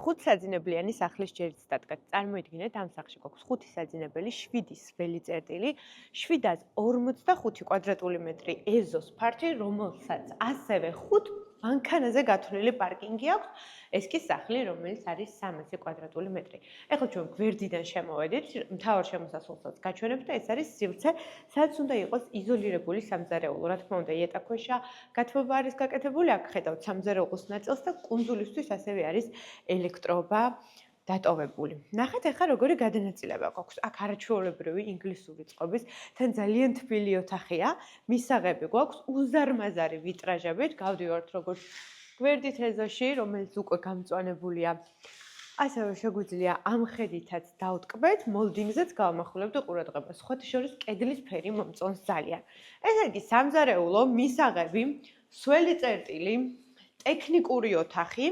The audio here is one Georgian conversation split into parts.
5 საძინებლიანი სახლის ჯერიც დადგათ. წარმოიდგინეთ, ამ სახლში გვაქვს 5 საძინებელი, 7 სველი წერტილი, 745 კვადრატული მეტრი ეზოს ფართი, რომელსაც ასევე 5 მანქანაზე გათვლილი პარკინგი აქვს. ეს კი სახლი, რომელიც არის 300 კვადრატული მეტრი. ეხლა ჩვენ გვერდიდან შემოვედით, მთავარ შემოსასვლელსაც გაჩვენებთ და ეს არის სივრცე, სადაც უნდა იყოს იზოლირებული სამზარეულო. რა თქმა უნდა, იატაკქვეშა გათბობა არის გაკეთებული, აქ ხედავთ სამზარეულოს ნაწილს და კუნძულისთვის ასევე არის ელექტროობა დატოვებული. ნახეთ ახლა როგორი გადანაწილება გვაქვს. აქ არაჩვეულებრივი ინგლისური წყობის, თან ძალიან თბილი ოთახია. მისაღები გვაქვს უზარმაზარი ვიტრაჟებით. გავდივართ როგორც გვერდით ეზოში, რომელიც უკვე გამწვანებულია. ასევე შეგვიძლია ამ ხედითაც დავტკბეთ, მოლდინგზეც გავამახვილებთ ყურადღებას. სხვათა შორის კედლის ფერი მომწონს ძალიან. ესე იგი სამზარეულო, მისაღები, სველი წერტილი, ტექნიკური ოთახი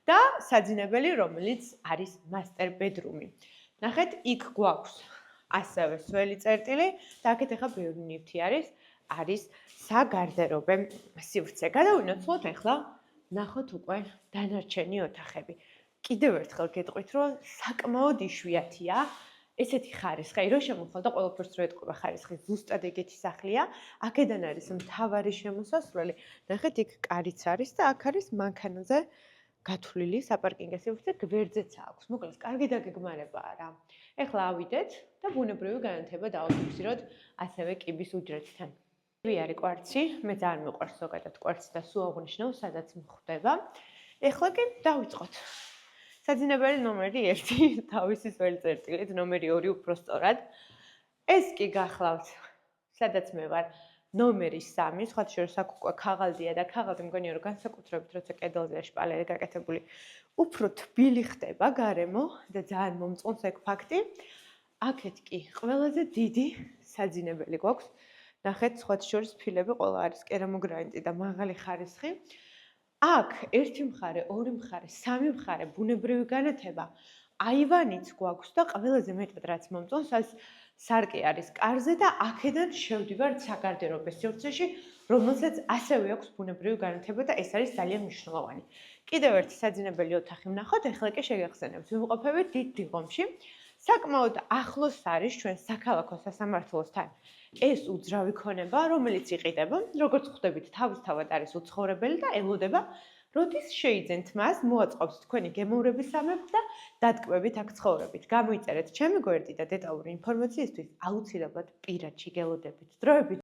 და საძინებელი, რომელიც არის master bedroom-ი. ნახეთ, იქ გვაქვს ასევე სველი წერტილი და აქეთ ახლა ბევრი ნივთი არის საგარდერობე სივრცე. გადავინაცვლოთ ახლა ნახოთ უკვე დანარჩენი ოთახები. კიდევ ერთხელ გეტყვით, რომ საკმაოდ იშვიათია ესეთი ხარისხი, რომ შემოხვალ და ყველაფერს რო ეტყობა ხარისხი, ზუსტად ეგეთი სახლია. აქედან არის მთავარი შემოსასვლელი. ნახეთ, იქ კარიც არის და აქ არის მანქანაზე გათვლილი საპარკინგო სივრცე, გვერდზეც აქვს. მოკლედ, კარგი დაგეგმარებაა რა. ეხლა ავიდეთ და ბუნებრივი განათება დავაფიქსიროთ ასევე კიბის უჯრედთან. არის კვარცი, მე ძალიან მიყვარს ზოგადად კვარცი და სულ აღნიშნავ, სადაც მხვდება. ეხლა კი დავიწყოთ. საძინებელი ნომერი 1 თავისი სველი წერტილით, ნომერი 2 უფრო სწორად. ეს კი გახლავთ, სადაც მე ვარ, ნომერი 3, სხვათა შორის აქ უკვე ქაღალდია და ქაღალდი მგონია რომ განსაკუთრებით როცა კედელზეა შპალერი გაკეთებული, უფრო თბილი ხდება გარემო და ძალიან მომწონს ეგ ფაქტი. აქეთ კი ყველაზე დიდი საძინებელი გვაქვს. ნახეთ, სხვათა შორის ფილები ყველა არის კერამოგრანიტი და მაღალი ხარისხი. აქ ერთი მხარე, ორი მხარე, სამი მხარე ბუნებრივი განათება, აივანიც გვაქვს და ყველაზე მეტად რაც მომწონს, სარკე არის კარზე და აქედან შევდივართ საგარდერობე სივრცეში, რომელსაც ასევე აქვს ბუნებრივი განათება და ეს არის ძალიან მნიშვნელოვანი. კიდევ ერთი საძინებელი ოთახი ვნახოთ, ეხლა კი შეგახსენებთ, ვიმყოფებით დიდ დიღომში. საკმაოდ ახლოს არის ჩვენ საქალაქო სასამართლოსთან ეს უძრავი ქონება, რომელიც იყიდება, როგორც ხვდებით, თავისთავად არის უცხოვრებელი და ელოდება, როდის შეიძენთ მას, მოაწყობს თქვენი გემოვნების სამეფო და დატკბებით აქ ცხოვრებით. გამოიწერეთ ჩემი გვერდი და დეტალური ინფორმაციისთვის აუცილებლად პირადში გელოდებით. დროებით